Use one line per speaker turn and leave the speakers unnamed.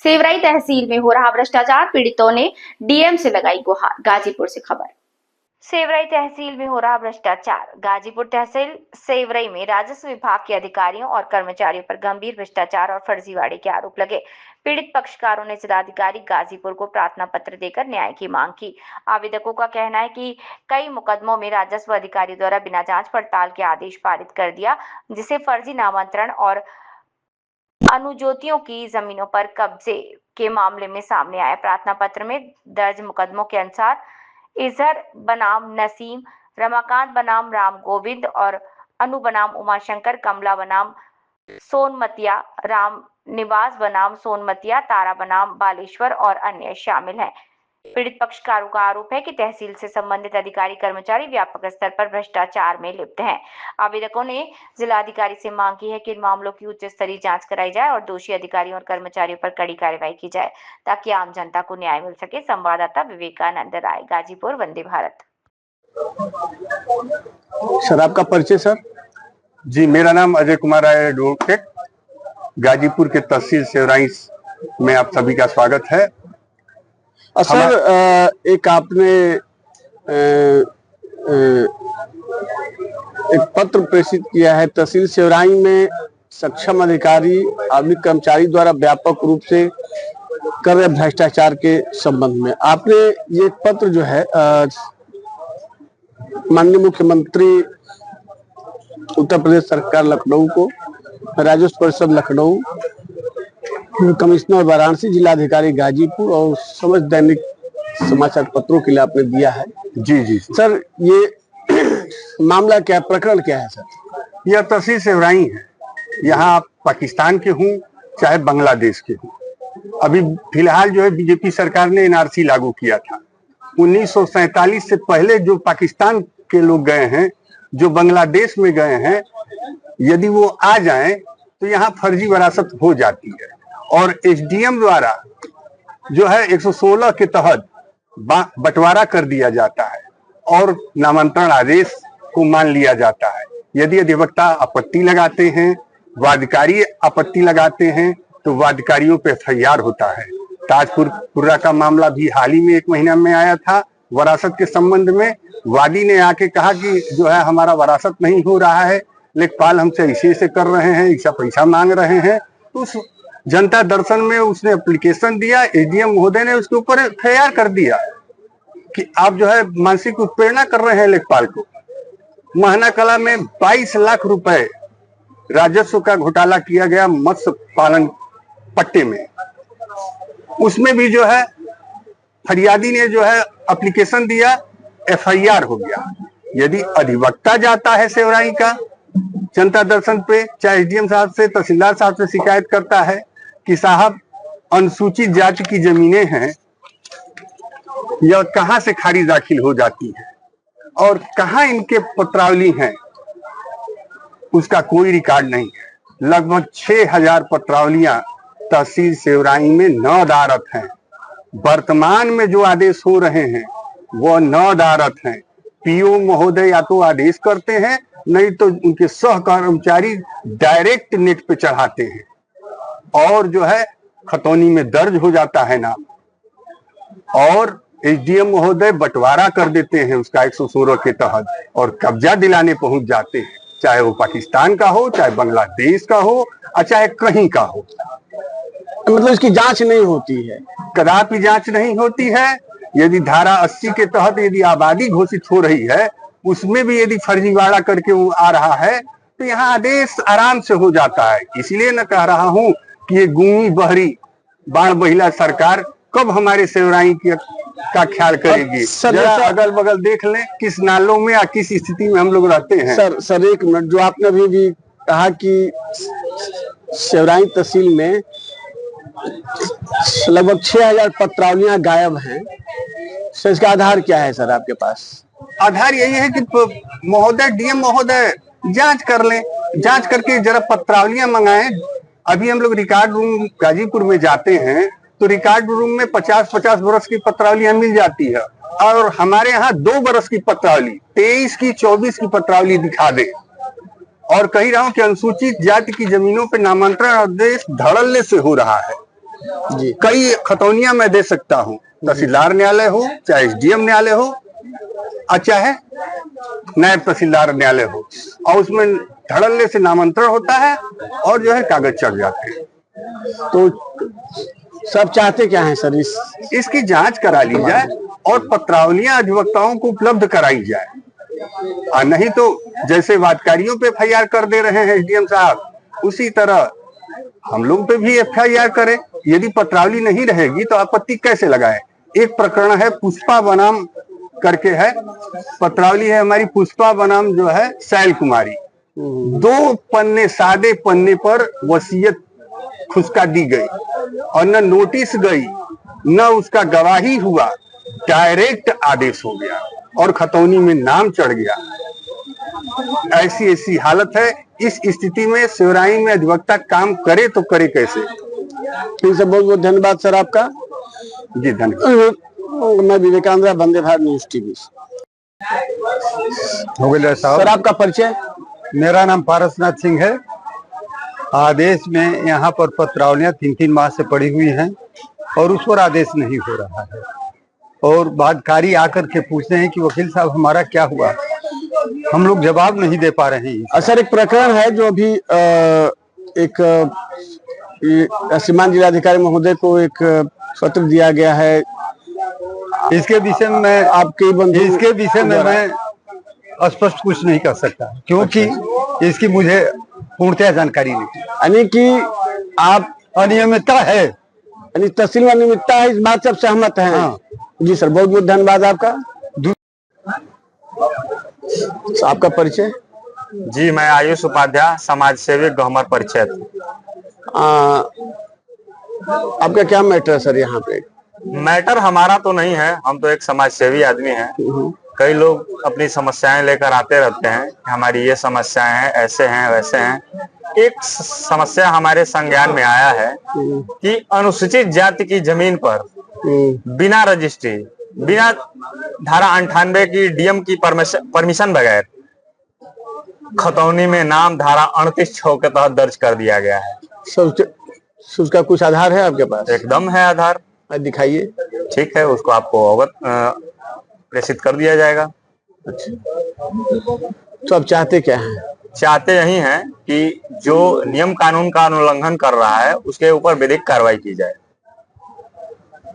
सेवराई तहसील में हो रहा भ्रष्टाचार, पीड़ितों ने डीएम से लगाई गुहार। गाजीपुर से खबर।
सेवराई तहसील में हो रहा भ्रष्टाचार। गाजीपुर तहसील सेवराई में राजस्व विभाग के अधिकारियों और कर्मचारियों पर गंभीर भ्रष्टाचार और फर्जीवाड़े के आरोप लगे। पीड़ित पक्षकारों ने जिलाधिकारी गाजीपुर को प्रार्थना पत्र देकर न्याय की मांग की। आवेदकों का कहना है कि कई मुकदमों में राजस्व अधिकारी द्वारा बिना जांच पड़ताल के आदेश पारित कर दिया, जिसे फर्जी नामांतरण और अनुज्योतियों की जमीनों पर कब्जे के मामले में सामने आया। प्रार्थना पत्र में दर्ज मुकदमों के अनुसार इजहर बनाम नसीम, रमाकांत बनाम राम गोविंद और अनु बनाम उमाशंकर, कमला बनाम सोनमतिया, राम निवास बनाम सोनमतिया, तारा बनाम बालेश्वर और अन्य शामिल हैं। पीड़ित पक्षकारों का आरोप है कि तहसील से संबंधित अधिकारी कर्मचारी व्यापक स्तर पर भ्रष्टाचार में लिप्त हैं। आवेदकों ने जिलाधिकारी से मांग की है कि इन मामलों की उच्च स्तरीय जांच कराई जाए और दोषी अधिकारियों और कर्मचारियों पर कड़ी कार्रवाई की जाए ताकि आम जनता को न्याय मिल सके। संवाददाता विवेकानंद राय, गाजीपुर, वंदे भारत।
सर, आपका परिचय सर?
जी, मेरा नाम अजय कुमार राय, एडवोकेट, गाजीपुर के तहसील सेवराई में आप सभी का स्वागत है।
सर, एक आपने एक पत्र प्रेषित किया है तहसील सेवराई में सक्षम अधिकारी आदमी कर्मचारी द्वारा व्यापक रूप से कर रहे भ्रष्टाचार के संबंध में। आपने ये पत्र जो है माननीय मुख्यमंत्री उत्तर प्रदेश सरकार लखनऊ को, राजस्व परिषद लखनऊ, कमिश्नर वाराणसी, जिलाधिकारी गाजीपुर और समस्त दैनिक समाचार पत्रों के लिए आपने दिया है।
जी
सर, ये मामला क्या, प्रकरण क्या है सर?
यह तहसील सेवराई है। यहाँ आप पाकिस्तान के हों चाहे बांग्लादेश के हों, अभी फिलहाल जो है बीजेपी सरकार ने एनआरसी लागू किया था। 1947 से पहले जो पाकिस्तान के लोग गए हैं, जो बांग्लादेश में गए हैं, यदि वो आ जाएं तो यहाँ फर्जी वरासत हो जाती है और एसडीएम द्वारा जो है 116 के तहत बंटवारा कर दिया जाता है और नामांतरण आदेश को मान लिया जाता है। यदि अधिवक्ता आपत्ति लगाते हैं, वादकारी आपत्ति लगाते हैं, तो वादकारियों पे एफआईआर होता है। ताजपुर कुर्रा का मामला भी हाल ही में 1 महीना में आया था। वरासत के संबंध में वादी ने आके कहा कि जो है हमारा वरासत नहीं हो रहा है, लेखपाल हमसे ऐसे कर रहे हैं, ऐसा पैसा मांग रहे हैं। उस जनता दर्शन में उसने एप्लीकेशन दिया, एसडीएम महोदय ने उसके ऊपर एफआईआर कर दिया कि आप जो है मानसिक उत्पीड़ना कर रहे हैं लेखपाल को। महना कला में 22 लाख रुपए राजस्व का घोटाला किया गया मत्स्य पालन पट्टे में। उसमें भी जो है फरियादी ने जो है एप्लीकेशन दिया, एफआईआर हो गया। यदि अधिवक्ता जाता है सेवराई का जनता दर्शन पे, चाहे एसडीएम साहब से, तहसीलदार साहब से शिकायत करता है कि साहब अनुसूचित जाति की जमीनें हैं, यह कहां से खारिज दाखिल हो जाती है और कहां इनके पत्रावली हैं, उसका कोई रिकॉर्ड नहीं है। लगभग 6000 पत्रावलियां तहसील सेवराई में नदारत हैं। वर्तमान में जो आदेश हो रहे हैं वो नदारत हैं। पीओ महोदय या तो आदेश करते हैं, नहीं तो उनके सह कर्मचारी डायरेक्ट नेट पे चढ़ाते हैं और जो है खतौनी में दर्ज हो जाता है नाम, और एसडीएम महोदय बंटवारा कर देते हैं उसका 116 के तहत और कब्जा दिलाने पहुंच जाते हैं, चाहे वो पाकिस्तान का हो, चाहे बांग्लादेश का हो और चाहे कहीं का हो।
मतलब इसकी जांच नहीं होती है?
कदापि जांच नहीं होती है। यदि धारा 80 के तहत यदि आबादी घोषित हो रही है, उसमें भी यदि फर्जीवाड़ा करके वो आ रहा है तो यहाँ आदेश आराम से हो जाता है। इसलिए मैं कह रहा हूँ कि ये गूंगी बहरी बाण बहिला सरकार कब हमारे सेवराई का ख्याल करेगी। जरा अगल बगल देख लें किस नालों में या किस स्थिति में हम लोग रहते हैं।
सर एक मिनट, जो आपने अभी भी कहा कि सेवराई तहसील में लगभग 6000 पत्रावलियां गायब हैं, सर इसका आधार क्या है सर आपके पास?
आधार यही है कि महोदय, डीएम महोदय जांच कर लें, जांच करके जरा पत्रावलियां मंगाएं। अभी हम लोग रिकॉर्ड रूम गाजीपुर में जाते हैं तो रिकॉर्ड रूम में 50-50 बरस की पत्रावलियां मिल जाती है और हमारे यहाँ 2 बरस की पत्रावली, 23 की 24 की पत्रावली दिखा दे। और कह रहा हूं कि अनुसूचित जाति की जमीनों पर नामांतरण आदेश धड़ल्ले से हो रहा है।
जी।
कई खतौनियां मैं दे सकता हूँ, तहसीलदार न्यायालय हो, चाहे एसडीएम न्यायालय हो, और चाहे नायब तहसीलदार न्यायालय हो, और उसमें धड़ल्ले से नामांतरण होता है और जो है कागज चढ़ जाते हैं।
तो सब चाहते क्या है सर
इसकी जांच करा ली जाए और पत्रावलियां अधिवक्ताओं को उपलब्ध कराई जाए, और नहीं तो जैसे वादकारियों पे एफआईआर कर दे रहे हैं एसडीएम साहब, उसी तरह हम लोग पे भी एफआईआर करें। यदि पत्रावली नहीं रहेगी तो आपत्ति कैसे लगाए? एक प्रकरण है पुष्पा बनाम करके है, पत्रावली है हमारी पुष्पा बनाम जो है शैल कुमारी, 2 पन्ने सादे पन्ने पर वसीयत खुसका दी गई और न नोटिस गई न उसका गवाही हुआ, डायरेक्ट आदेश हो गया और खतौनी में नाम चढ़ गया। ऐसी हालत है। इस स्थिति में शिवराई में अधिवक्ता काम करे तो करे कैसे?
फिर से बहुत बहुत धन्यवाद सर आपका।
जी धन्यवाद।
मैं विवेकानंद, वंदे भारत न्यूज टीवी।
हो गया साहब।
सर आपका परिचय?
मेरा नाम पारसनाथ सिंह है। आदेश में यहाँ पर पत्रावलियां 3-3 माह से पड़ी हुई हैं और उस पर आदेश नहीं हो रहा है, और वादकारी आकर के पूछते हैं कि वकील साहब हमारा क्या हुआ, हम लोग जवाब नहीं दे पा रहे हैं।
सर एक प्रकरण है जो अभी एक श्रीमान जिलाधिकारी महोदय को एक पत्र दिया गया है,
इसके विषय में मैं
आपके
स्पष्ट कुछ नहीं कर सकता, क्योंकि इसकी मुझे पूर्णतः जानकारी नहीं,
यानी कि आप
अनियमितता है,
यानी तहसील में अनियमितता है, इस बात से आप सहमत हैं?
हाँ।
जी सर, बहुत बहुत धन्यवाद आपका। आपका परिचय?
जी, मैं आयुष उपाध्याय, समाज सेवी, गहमर परिक्षेत्र।
आपका क्या मैटर है सर यहाँ पे?
मैटर हमारा तो नहीं है, हम तो एक समाज सेवी आदमी हैं। कई लोग अपनी समस्याएं लेकर आते रहते हैं, हमारी ये समस्याएं हैं, ऐसे हैं वैसे हैं। एक समस्या हमारे संज्ञान में आया है कि अनुसूचित जाति की जमीन पर बिना रजिस्ट्री, बिना धारा 98 की डीएम की परमिशन बगैर खतौनी में नाम धारा 38(6) के तहत दर्ज कर दिया गया है।
उसका कुछ आधार है आपके पास?
एकदम है आधार।
दिखाइए।
ठीक है, उसको आपको अवगत प्रेषित कर दिया जाएगा।
अच्छा, तो अब चाहते क्या हैं?
चाहते यही हैं कि जो नियम कानून का उल्लंघन कर रहा है उसके ऊपर विधिक कार्रवाई की जाए।